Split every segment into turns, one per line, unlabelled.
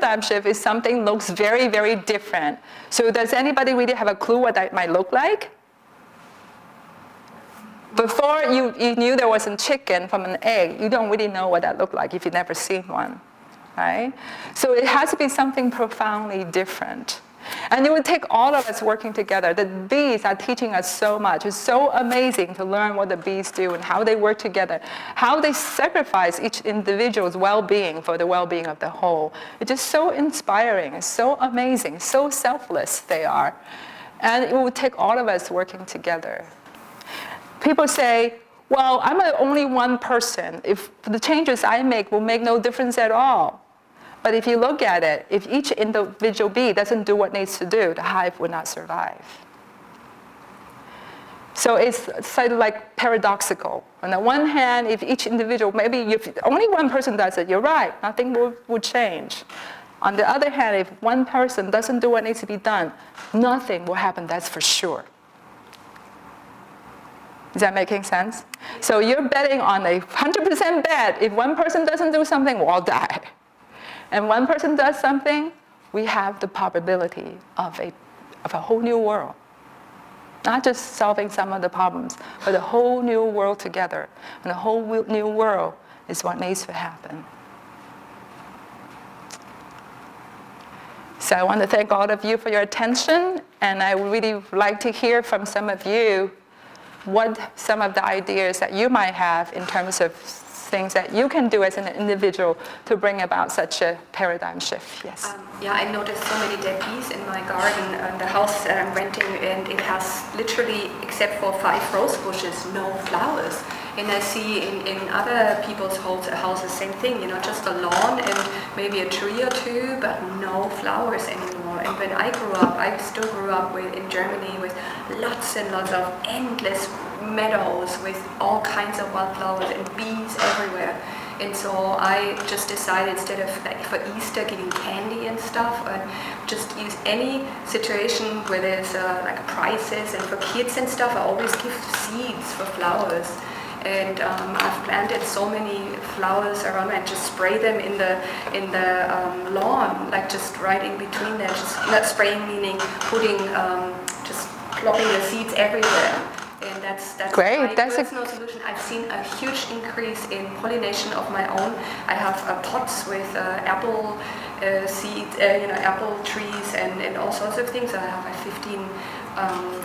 paradigm shift is something looks very, very different. So does anybody really have a clue what that might look like? Before you knew there was a chicken from an egg, you don't really know what that looked like if you've never seen one, right? So it has to be something profoundly different. And it would take all of us working together. The bees are teaching us so much. It's so amazing to learn what the bees do and how they work together, how they sacrifice each individual's well-being for the well-being of the whole. It's just so inspiring. It's so amazing, so selfless they are. And it would take all of us working together. People say, well, I'm only one person. If the changes I make will make no difference at all. But if you look at it, if each individual bee doesn't do what it needs to do, the hive would not survive. So it's sort of like paradoxical. On the one hand, if each individual, maybe if only one person does it, you're right, nothing will change. On the other hand, if one person doesn't do what needs to be done, nothing will happen, that's for sure. Is that making sense? So you're betting on a 100% bet. If one person doesn't do something, we'll all die. And one person does something, we have the probability of a whole new world. Not just solving some of the problems, but a whole new world together. And the whole new world is what needs to happen. So I want to thank all of you for your attention, and I would really like to hear from some of you what some of the ideas that you might have in terms of things that you can do as an individual to bring about such a paradigm shift. Yes.
Yeah, I noticed so many dead bees in my garden, the house that I'm renting, and it has literally, except for 5 rose bushes, no flowers. And I see in other people's houses, same thing, just a lawn and maybe a tree or two, but no flowers anymore. And when I grew up, I still grew up in Germany with lots and lots of endless meadows with all kinds of wildflowers and bees everywhere. And so I just decided, instead of for Easter giving candy and stuff, just use any situation where there's like prizes, and for kids and stuff, I always give seeds for flowers. And I've planted so many flowers around, and just spray them in the lawn, like just right in between there. Just not spraying, meaning putting, just plopping the seeds everywhere. And that's
great.
my
That's
personal solution. I've seen a huge increase in pollination of my own. I have pots with apple seeds, apple trees, and all sorts of things. I have 15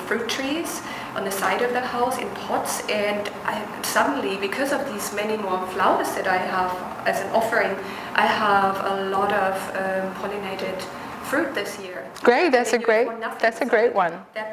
fruit trees on the side of the house in pots, and suddenly, because of these many more flowers that I have as an offering, I have a lot of pollinated fruit this year.
Great, that's a great one.
That
Great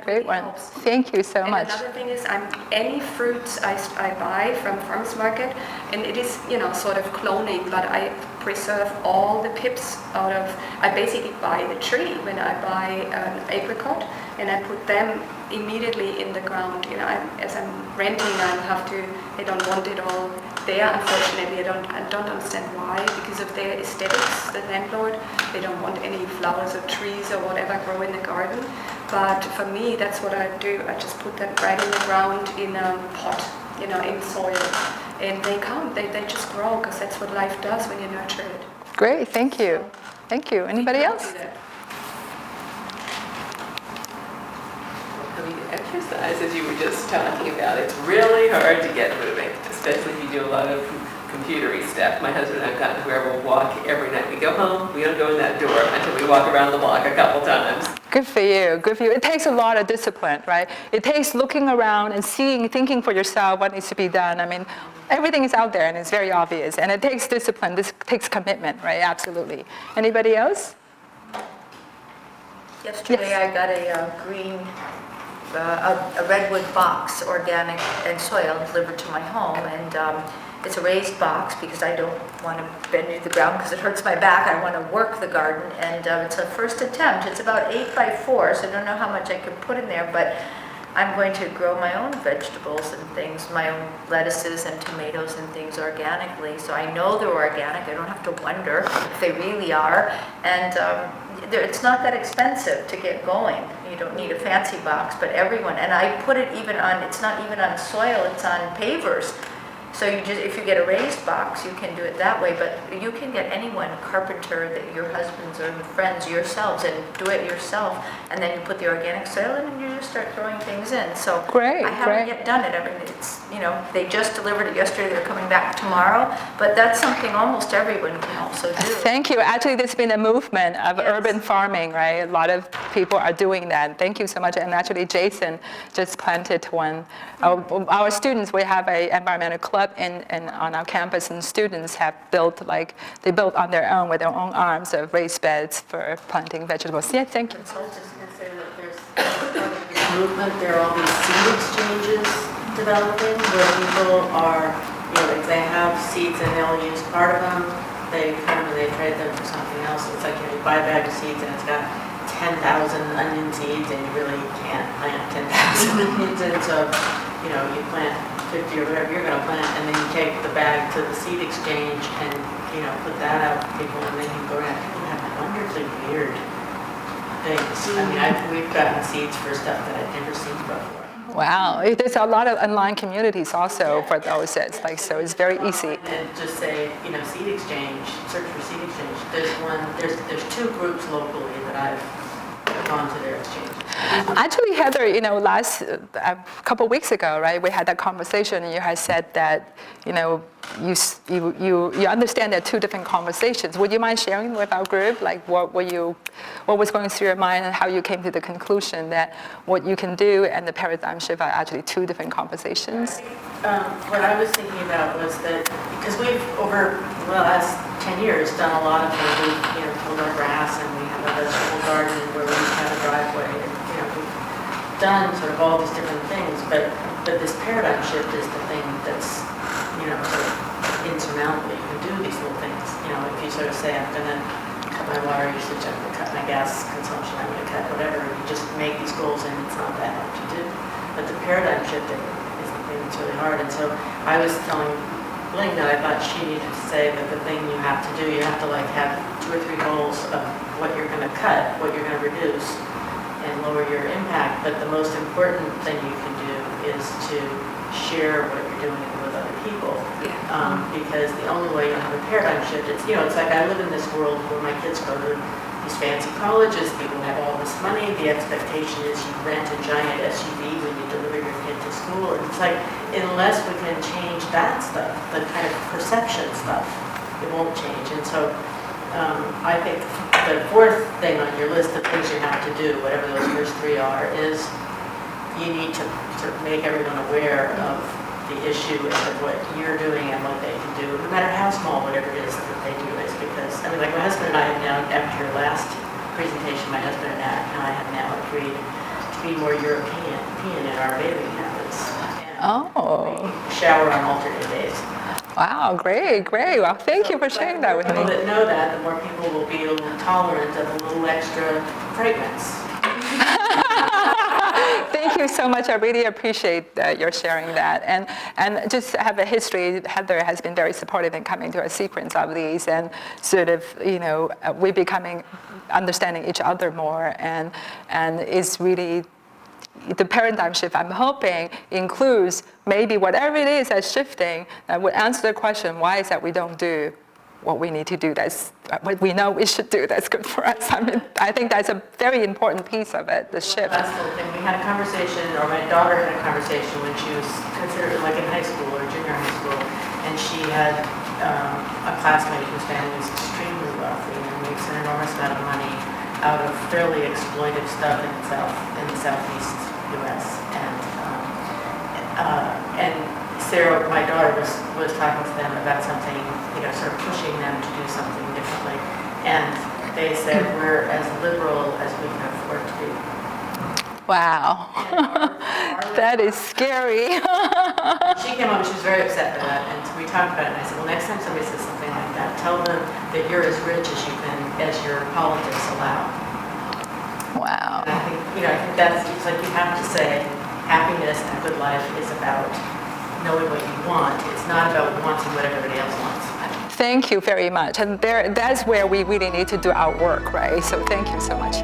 really
one.
helps.
Thank you so much.
Another thing is, any fruits I buy from farmers market, and it is sort of cloning, but I preserve all the pips out of. I basically buy the tree when I buy an apricot, and I put them immediately in the ground. As I'm renting, I don't want it all there. Unfortunately, I don't understand why, because of their aesthetics, the landlord. They don't want any flowers or trees or whatever grow in the garden. But for me, that's what I do. I just put them right in the ground in a pot, in soil. And they just grow, because that's what life does when you nurture it.
Great, thank you. Thank you. Anybody else?
Exercise, as you were just talking about, it's really hard to get moving, especially if you do a lot of computery stuff. My husband and I've gotten to where we'll walk every night. We go home, we don't go in that door until we walk around the block a couple times.
Good for you, good for you. It takes a lot of discipline, right? It takes looking around and thinking for yourself what needs to be done. I mean, everything is out there and it's very obvious, and it takes discipline, this takes commitment, right? Absolutely. Anybody else?
Yesterday
Yes.
I got a redwood box, organic and soil, delivered to my home, and it's a raised box because I don't want to bend to the ground because it hurts my back. I want to work the garden, and it's a first attempt. It's about 8 by 4, so I don't know how much I could put in there, but I'm going to grow my own vegetables and things, my own lettuces and tomatoes and things organically, so I know they're organic. I don't have to wonder if they really are, and it's not that expensive to get going. You don't need a fancy box, but everyone, and I put it even on, it's not even on soil, it's on pavers. So you just, if you get a raised box, you can do it that way, but you can get anyone, a carpenter, that your husbands or friends, yourselves, and do it yourself, and then you put the organic soil in and you just start throwing things in. So
Great,
I haven't yet done it. I mean, it's, they just delivered it yesterday, they're coming back tomorrow, but that's something almost everyone can also do.
Thank you. Actually, there's been a movement of
Yes.
urban farming, right? A lot of people are doing that. Thank you so much. And actually, Jason just planted one. Our students, we have an environmental club on our campus, and students have built, they built on their own with their own arms of raised beds for planting vegetables. Yeah, thank you.
I was just going to say that there's part of this movement, there are all these seed exchanges developing where people are, if they have seeds and they'll use part of them, they come and they trade them for something else. It's like you buy a bag of seeds and it's got 10,000 onion seeds and you really can't plant 10,000 onions. And so, you plant 50 or whatever you're going to plant, and then you take the bag to the seed exchange and, put that out to people, and then you go around. People have wonderfully weird things. I mean, we've gotten seeds for stuff that I've never seen before.
Wow. There's a lot of online communities also for those. So it's very easy.
And just say, seed exchange, search for seed exchange. There's two groups locally that I've gone to their exchange.
Actually, Heather, a couple of weeks ago, right, we had that conversation, and you had said that, you understand there are two different conversations. Would you mind sharing with our group, what was going through your mind and how you came to the conclusion that what you can do and the paradigm shift are actually two different conversations?
What I was thinking about was that, because we've, over the last 10 years, done a lot of things. We've, tilled our grass, and we have a vegetable garden where we have a driveway, and, we've done sort of all these different things, but this paradigm shift is the thing that's, sort of insurmountable. You can do these little things. If you sort of say, I'm going to cut my water usage, I'm going to cut my gas consumption, I'm going to cut whatever, you just make these goals, and it's not that hard to do. But the paradigm shift is the thing that's really hard. And so I was telling Ling that I thought she needed to say that the thing you have to do, you have to have 2 or 3 goals of what you're going to cut, what you're going to reduce, and lower your impact. But the most important thing you can do is to share what you're doing with other people. Because the only way you'll have a paradigm shift, it's like I live in this world where my kids go to these fancy colleges, people have all this money, the expectation is you rent a giant SUV when you deliver your kid to school. And it's like, unless we can change that stuff, the kind of perception stuff, it won't change. And so I think the 4th thing on your list of things you have to do, whatever those first 3 are, is you need to sort of make everyone aware of the issue and of what you're doing and what they can do, no matter how small, whatever it is that they do is. Because, my husband and I have now, after your last presentation, my husband and I have now agreed to be more European in our bathing habits. And we shower on alternate days.
Wow, great. Well, thank you for sharing that with me.
The more people that know that, the more people will be a little tolerant of a little extra fragrance.
Thank you so much. I really appreciate your sharing that. And just have a history, Heather has been very supportive in coming to a sequence of these, and sort of, we're becoming, understanding each other more, and it's really, the paradigm shift, I'm hoping, includes maybe whatever it is that's shifting that would answer the question, why is that we don't do what we need to do, that's what we know we should do, that's good for us. I think that's a very important piece of it, the shift.
That's the thing. We had a conversation, or my daughter had a conversation when she was considered in high school or junior high school, and she had a classmate whose family was extremely wealthy and makes an enormous amount of money out of fairly exploitive stuff in the southeast U.S. And Sarah, my daughter, was talking to them about something, sort of pushing them to do something differently. And they said, we're as liberal as we can afford to be.
Wow. That is scary.
She came home, she was very upset by that, and we talked about it, and I said, well, next time somebody says something like that, tell them that you're as rich as as your politics allow.
Wow.
And I think, that's, it's like you have to say, happiness and a good life is about knowing what you want. It's not about wanting what everybody else wants.
Thank you very much. And that's where we really need to do our work, right? So thank you so much.